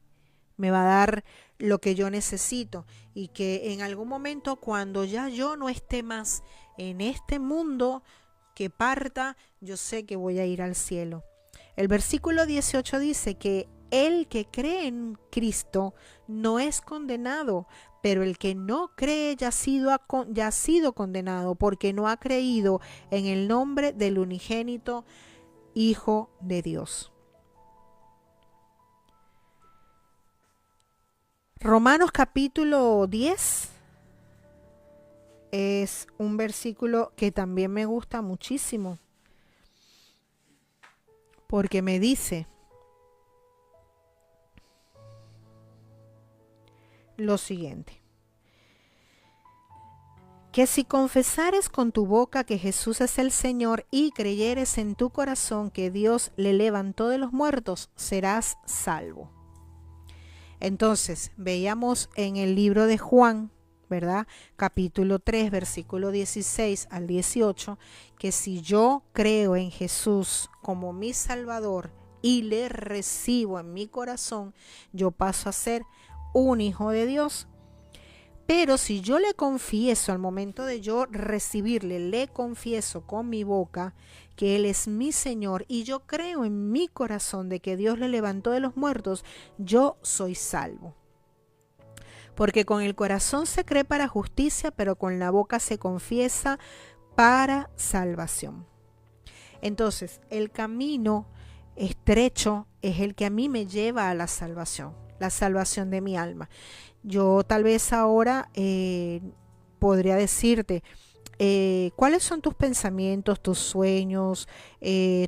me va a dar lo que yo necesito. Y que en algún momento, cuando ya yo no esté más en este mundo, que parta, yo sé que voy a ir al cielo. El versículo 18 dice que el que cree en Cristo no es condenado, pero el que no cree ya ha sido condenado porque no ha creído en el nombre del unigénito Hijo de Dios. Romanos capítulo 10 es un versículo que también me gusta muchísimo, porque me dice lo siguiente: que si confesares con tu boca que Jesús es el Señor y creyeres en tu corazón que Dios le levantó de los muertos, serás salvo. Entonces, veíamos en el libro de Juan, ¿verdad? Capítulo 3, versículo 16 al 18, que si yo creo en Jesús como mi Salvador y le recibo en mi corazón, yo paso a ser un hijo de Dios. Pero si yo le confieso, al momento de yo recibirle, le confieso con mi boca que Él es mi Señor y yo creo en mi corazón de que Dios le levantó de los muertos, yo soy salvo. Porque con el corazón se cree para justicia, pero con la boca se confiesa para salvación. Entonces, el camino estrecho es el que a mí me lleva a la salvación de mi alma. Yo tal vez ahora podría decirte, ¿cuáles son tus pensamientos, tus sueños,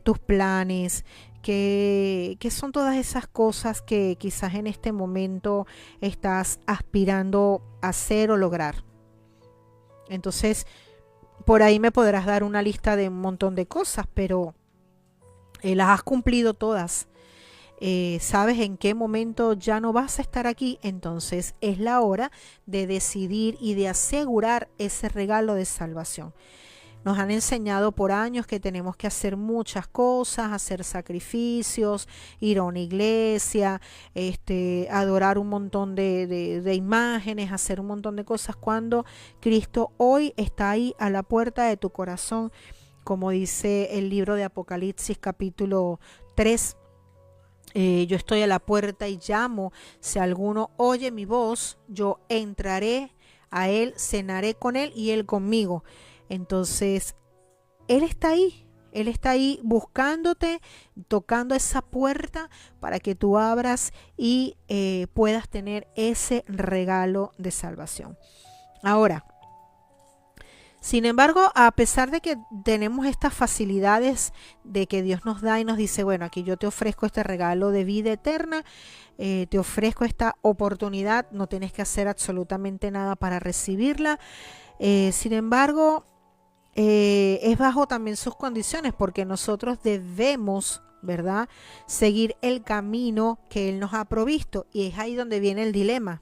tus planes? ¿Qué son todas esas cosas que quizás en este momento estás aspirando a hacer o lograr? Entonces, por ahí me podrás dar una lista de un montón de cosas, pero las has cumplido todas. Sabes en qué momento ya no vas a estar aquí, entonces es la hora de decidir y de asegurar ese regalo de salvación. Nos han enseñado por años que tenemos que hacer muchas cosas, hacer sacrificios, ir a una iglesia, adorar un montón de imágenes, hacer un montón de cosas, cuando Cristo hoy está ahí a la puerta de tu corazón, como dice el libro de Apocalipsis capítulo 3. Yo estoy a la puerta y llamo. Si alguno oye mi voz, yo entraré a él, cenaré con él y él conmigo. Entonces, Él está ahí buscándote, tocando esa puerta para que tú abras y puedas tener ese regalo de salvación. Ahora, sin embargo, a pesar de que tenemos estas facilidades de que Dios nos da y nos dice, bueno, aquí yo te ofrezco este regalo de vida eterna, te ofrezco esta oportunidad, no tienes que hacer absolutamente nada para recibirla. Sin embargo, es bajo también sus condiciones, porque nosotros debemos, ¿verdad?, seguir el camino que Él nos ha provisto, y es ahí donde viene el dilema.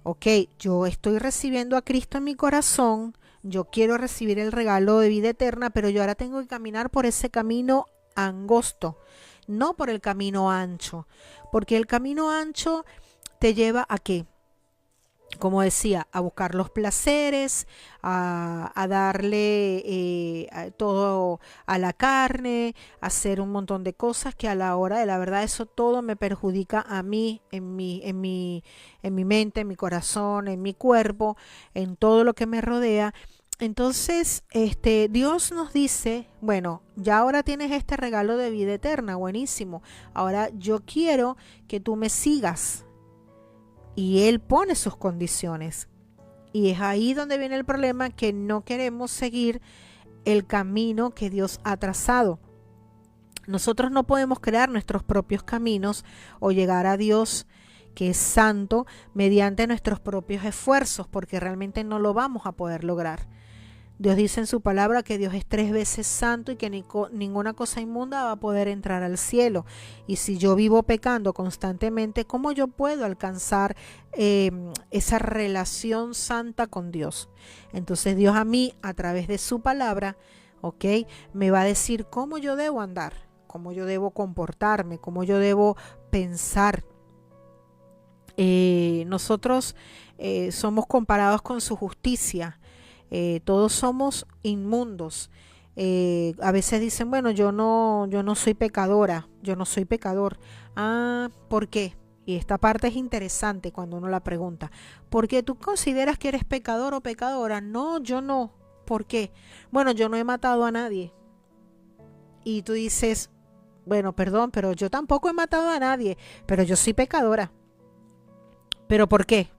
Ok, yo estoy recibiendo a Cristo en mi corazón, yo quiero recibir el regalo de vida eterna, pero yo ahora tengo que caminar por ese camino angosto, no por el camino ancho, porque el camino ancho te lleva ¿a qué? Como decía, a buscar los placeres, a darle todo a la carne, a hacer un montón de cosas que a la hora de la verdad eso todo me perjudica a mí, en mi mente, en mi corazón, en mi cuerpo, en todo lo que me rodea. Entonces, Dios nos dice, bueno, ya ahora tienes este regalo de vida eterna, buenísimo. Ahora yo quiero que tú me sigas. Y Él pone sus condiciones. Y es ahí donde viene el problema, que no queremos seguir el camino que Dios ha trazado. Nosotros no podemos crear nuestros propios caminos o llegar a Dios, que es santo, mediante nuestros propios esfuerzos, porque realmente no lo vamos a poder lograr. Dios dice en su palabra que Dios es 3 veces santo y que ninguna cosa inmunda va a poder entrar al cielo. Y si yo vivo pecando constantemente, ¿cómo yo puedo alcanzar esa relación santa con Dios? Entonces Dios a mí, a través de su palabra, me va a decir cómo yo debo andar, cómo yo debo comportarme, cómo yo debo pensar. Nosotros somos comparados con su justicia. Todos somos inmundos, A veces dicen, bueno, yo no soy pecadora, yo no soy pecador. Ah, ¿por qué? Y esta parte es interesante cuando uno la pregunta. ¿Por qué tú consideras que eres pecador o pecadora? No, yo no. ¿Por qué? Bueno, yo no he matado a nadie. Y tú dices, bueno, perdón, pero yo tampoco he matado a nadie, pero yo soy pecadora. ¿Pero por qué?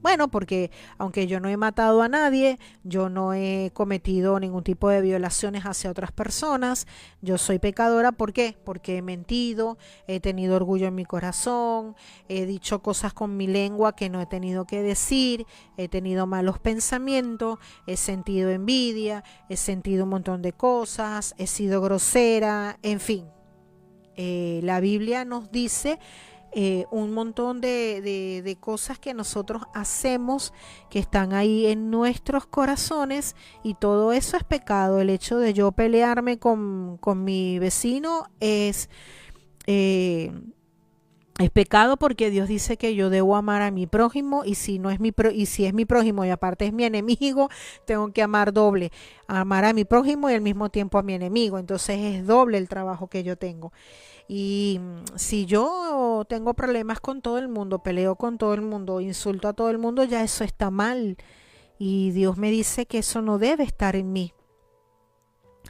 Bueno, porque aunque yo no he matado a nadie, yo no he cometido ningún tipo de violaciones hacia otras personas, yo soy pecadora. ¿Por qué? Porque he mentido, he tenido orgullo en mi corazón, he dicho cosas con mi lengua que no he tenido que decir, he tenido malos pensamientos, he sentido envidia, he sentido un montón de cosas, he sido grosera, en fin. La Biblia nos dice un montón de cosas que nosotros hacemos que están ahí en nuestros corazones, y todo eso es pecado. El hecho de yo pelearme con mi vecino es pecado, porque Dios dice que yo debo amar a mi prójimo, y si no es y si es mi prójimo y aparte es mi enemigo, tengo que amar doble, amar a mi prójimo y al mismo tiempo a mi enemigo. Entonces es doble el trabajo que yo tengo. Y si yo tengo problemas con todo el mundo, peleo con todo el mundo, insulto a todo el mundo, ya eso está mal. Y Dios me dice que eso no debe estar en mí.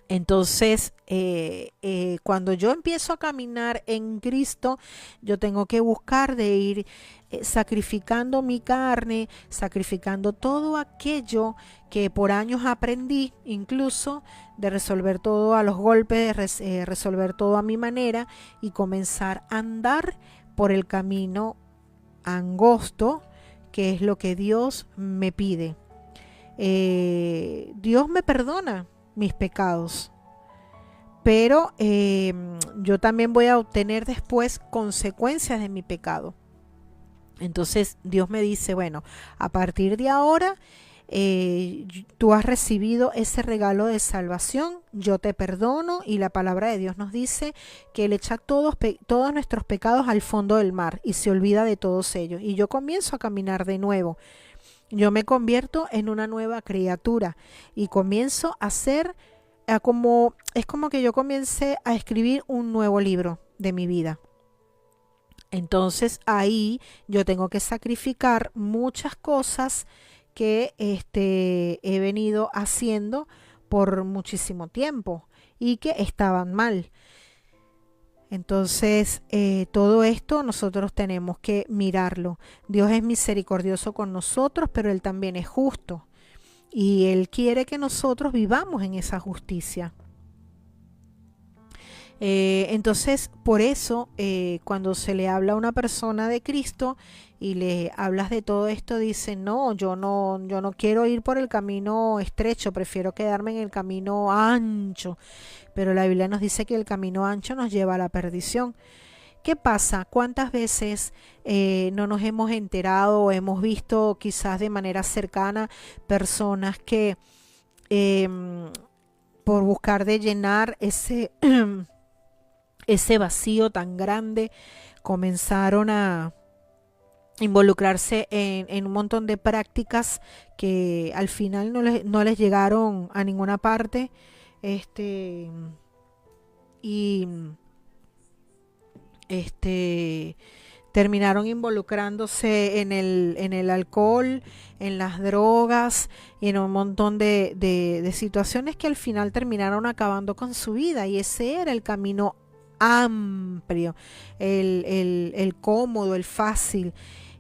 Entonces, cuando yo empiezo a caminar en Cristo, yo tengo que buscar de ir sacrificando mi carne, sacrificando todo aquello que por años aprendí, incluso de resolver todo a los golpes, de resolver todo a mi manera, y comenzar a andar por el camino angosto, que es lo que Dios me pide. Dios me perdona mis pecados, pero yo también voy a obtener después consecuencias de mi pecado. Entonces Dios me dice, bueno, a partir de ahora tú has recibido ese regalo de salvación, yo te perdono, y la palabra de Dios nos dice que Él echa todos nuestros pecados al fondo del mar y se olvida de todos ellos, y yo comienzo a caminar de nuevo. Yo me convierto en una nueva criatura y comienzo a hacer es como que yo comencé a escribir un nuevo libro de mi vida. Entonces ahí yo tengo que sacrificar muchas cosas que he venido haciendo por muchísimo tiempo y que estaban mal. Entonces, todo esto nosotros tenemos que mirarlo. Dios es misericordioso con nosotros, pero Él también es justo. Y Él quiere que nosotros vivamos en esa justicia. Entonces, por eso, cuando se le habla a una persona de Cristo y le hablas de todo esto, dice, no, yo no quiero ir por el camino estrecho, prefiero quedarme en el camino ancho. Pero la Biblia nos dice que el camino ancho nos lleva a la perdición. ¿Qué pasa? ¿Cuántas veces no nos hemos enterado o hemos visto quizás de manera cercana personas que por buscar de llenar ese vacío tan grande comenzaron a involucrarse en un montón de prácticas que al final no les llegaron a ninguna parte, terminaron involucrándose en el alcohol, en las drogas y en un montón de situaciones que al final terminaron acabando con su vida. Y ese era el camino amplio, el cómodo, el fácil.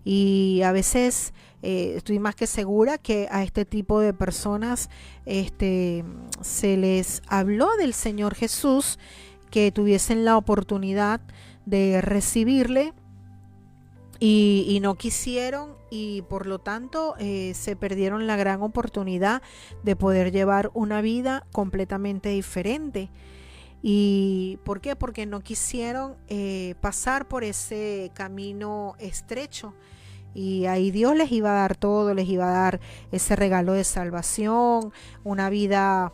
Y a veces estoy más que segura que a este tipo de personas se les habló del Señor Jesús, que tuviesen la oportunidad de recibirle y no quisieron, y por lo tanto se perdieron la gran oportunidad de poder llevar una vida completamente diferente. ¿Y por qué? Porque no quisieron pasar por ese camino estrecho, y ahí Dios les iba a dar todo, les iba a dar ese regalo de salvación, una vida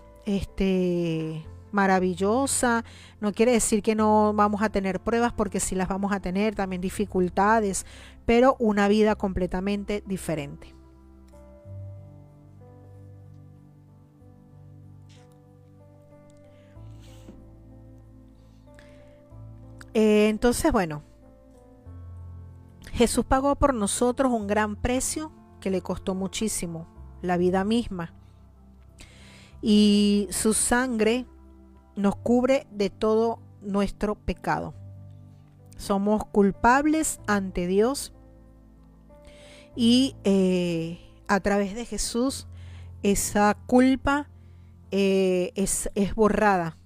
maravillosa. No quiere decir que no vamos a tener pruebas, porque sí las vamos a tener, también dificultades, pero una vida completamente diferente. Entonces, bueno, Jesús pagó por nosotros un gran precio que le costó muchísimo, la vida misma. Y su sangre nos cubre de todo nuestro pecado. Somos culpables ante Dios y a través de Jesús esa culpa es borrada.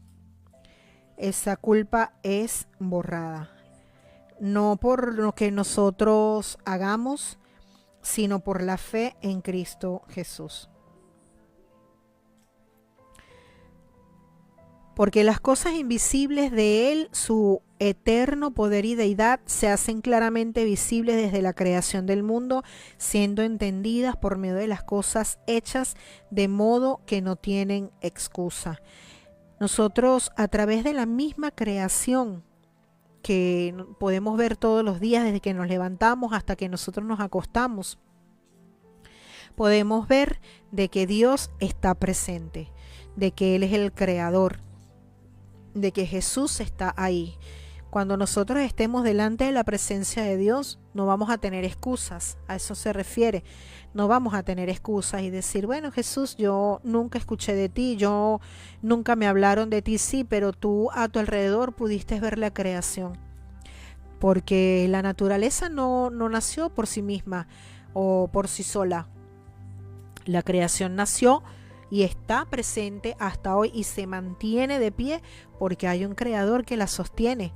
Esa culpa es borrada. No por lo que nosotros hagamos, sino por la fe en Cristo Jesús. Porque las cosas invisibles de Él, su eterno poder y deidad, se hacen claramente visibles desde la creación del mundo, siendo entendidas por medio de las cosas hechas, de modo que no tienen excusa. Nosotros, a través de la misma creación que podemos ver todos los días, desde que nos levantamos hasta que nosotros nos acostamos, podemos ver de que Dios está presente, de que Él es el creador, de que Jesús está ahí. Cuando nosotros estemos delante de la presencia de Dios, no vamos a tener excusas, a eso se refiere. No vamos a tener excusas y decir, bueno, Jesús, yo nunca escuché de ti, yo nunca me hablaron de ti, sí, pero tú a tu alrededor pudiste ver la creación. Porque la naturaleza no nació por sí misma o por sí sola. La creación nació y está presente hasta hoy y se mantiene de pie porque hay un creador que la sostiene.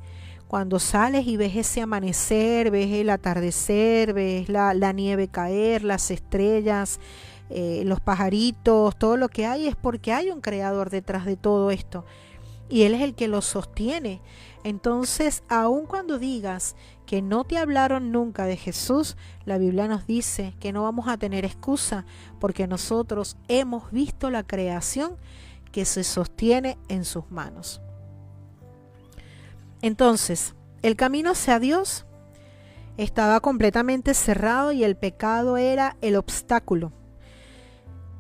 Cuando sales y ves ese amanecer, ves el atardecer, ves la nieve caer, las estrellas, los pajaritos, todo lo que hay es porque hay un creador detrás de todo esto y Él es el que lo sostiene. Entonces, aun cuando digas que no te hablaron nunca de Jesús, la Biblia nos dice que no vamos a tener excusa porque nosotros hemos visto la creación que se sostiene en sus manos. Entonces, el camino hacia Dios estaba completamente cerrado y el pecado era el obstáculo.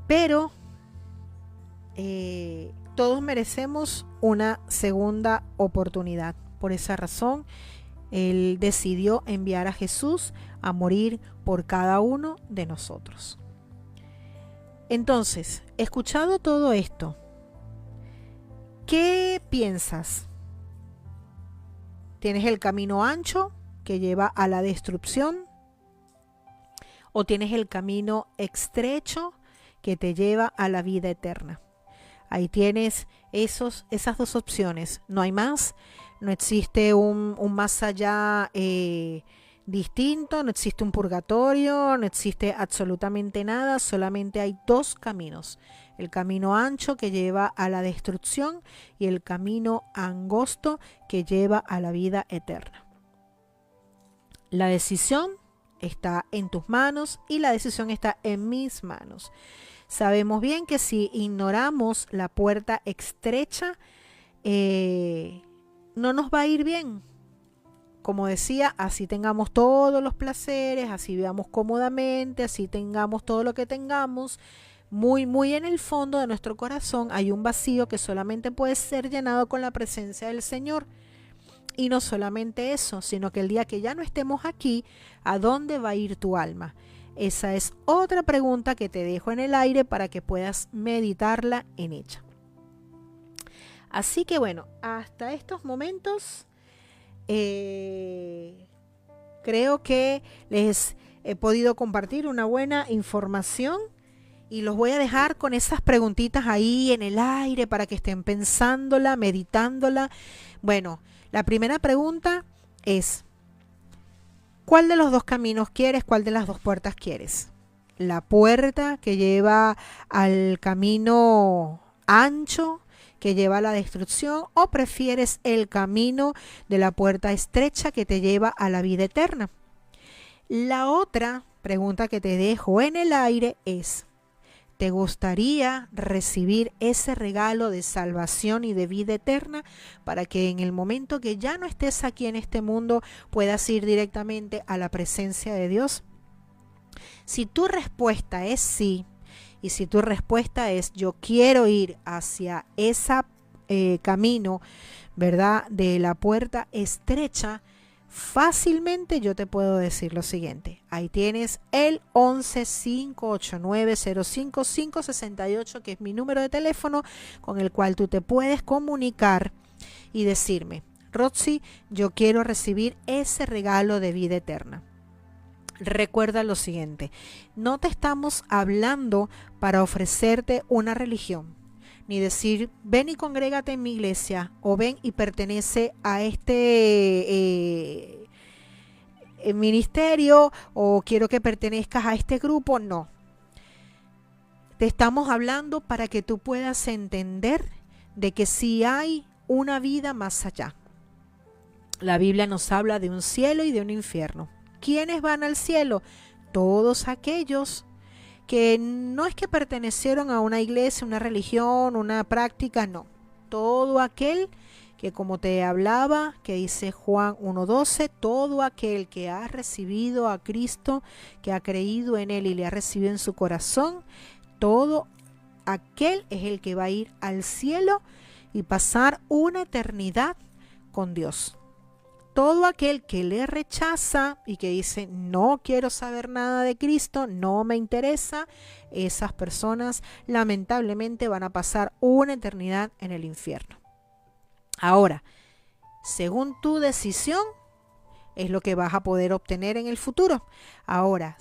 Pero todos merecemos una segunda oportunidad. Por esa razón, Él decidió enviar a Jesús a morir por cada uno de nosotros. Entonces, escuchado todo esto, ¿qué piensas? ¿Tienes el camino ancho que lleva a la destrucción? ¿O tienes el camino estrecho que te lleva a la vida eterna? Ahí tienes esas dos opciones. No hay más. No existe un más allá distinto. No existe un purgatorio. No existe absolutamente nada. Solamente hay dos caminos. El camino ancho que lleva a la destrucción y el camino angosto que lleva a la vida eterna. La decisión está en tus manos y la decisión está en mis manos. Sabemos bien que si ignoramos la puerta estrecha, no nos va a ir bien. Como decía, así tengamos todos los placeres, así vivamos cómodamente, así tengamos todo lo que tengamos, muy en el fondo de nuestro corazón hay un vacío que solamente puede ser llenado con la presencia del Señor. Y no solamente eso, sino que el día que ya no estemos aquí, ¿a dónde va a ir tu alma? Esa es otra pregunta que te dejo en el aire para que puedas meditarla en ella. Así que bueno, hasta estos momentos creo que les he podido compartir una buena información y los voy a dejar con esas preguntitas ahí en el aire para que estén pensándola, meditándola. Bueno, la primera pregunta es: ¿cuál de los dos caminos quieres? ¿Cuál de las dos puertas quieres? ¿La puerta que lleva al camino ancho, que lleva a la destrucción, o prefieres el camino de la puerta estrecha que te lleva a la vida eterna? La otra pregunta que te dejo en el aire es: ¿te gustaría recibir ese regalo de salvación y de vida eterna para que en el momento que ya no estés aquí en este mundo puedas ir directamente a la presencia de Dios? Si tu respuesta es sí, y si tu respuesta es yo quiero ir hacia esa camino, ¿verdad?, de la puerta estrecha, fácilmente yo te puedo decir lo siguiente. Ahí tienes el 11-589-05-568, que es mi número de teléfono con el cual tú te puedes comunicar y decirme: Roxy, yo quiero recibir ese regalo de vida eterna. Recuerda lo siguiente: no te estamos hablando para ofrecerte una religión, ni decir ven y congrégate en mi iglesia, o ven y pertenece a este ministerio, o quiero que pertenezcas a este grupo. No, te estamos hablando para que tú puedas entender de que sí hay una vida más allá. La Biblia nos habla de un cielo y de un infierno. ¿Quiénes van al cielo? Todos aquellos que no es que pertenecieron a una iglesia, una religión, una práctica, no. Todo aquel que, como te hablaba, que dice Juan 1:12, todo aquel que ha recibido a Cristo, que ha creído en Él y le ha recibido en su corazón, todo aquel es el que va a ir al cielo y pasar una eternidad con Dios. Todo aquel que le rechaza y que dice no quiero saber nada de Cristo, no me interesa, esas personas lamentablemente van a pasar una eternidad en el infierno. Ahora, según tu decisión, es lo que vas a poder obtener en el futuro. Ahora,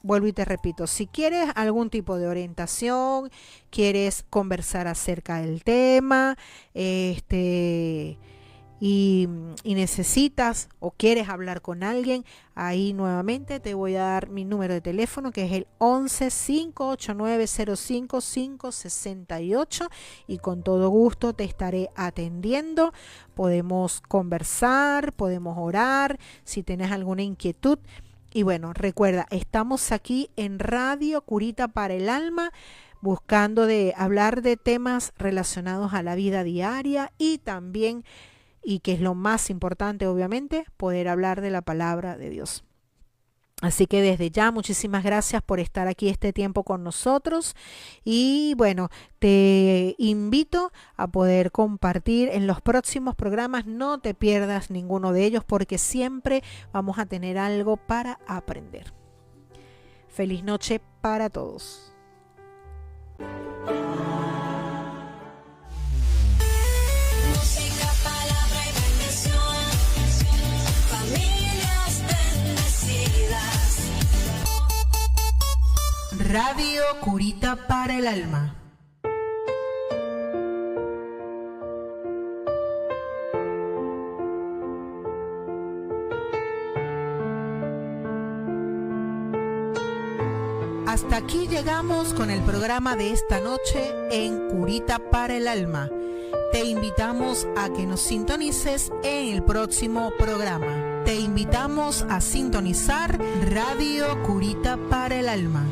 vuelvo y te repito, si quieres algún tipo de orientación, quieres conversar acerca del tema, y necesitas o quieres hablar con alguien, ahí nuevamente te voy a dar mi número de teléfono, que es el 11-589-05-568, y con todo gusto te estaré atendiendo. Podemos conversar, podemos orar, si tienes alguna inquietud. Y bueno, recuerda, estamos aquí en Radio Curita para el Alma, buscando de hablar de temas relacionados a la vida diaria y también, y que es lo más importante obviamente, poder hablar de la palabra de Dios. Así que desde ya, muchísimas gracias por estar aquí este tiempo con nosotros, y bueno, te invito a poder compartir en los próximos programas. No te pierdas ninguno de ellos, porque siempre vamos a tener algo para aprender. Feliz noche para todos. Radio Curita para el Alma. Hasta aquí llegamos con el programa de esta noche en Curita para el Alma. Te invitamos a que nos sintonices en el próximo programa. Te invitamos a sintonizar Radio Curita para el Alma.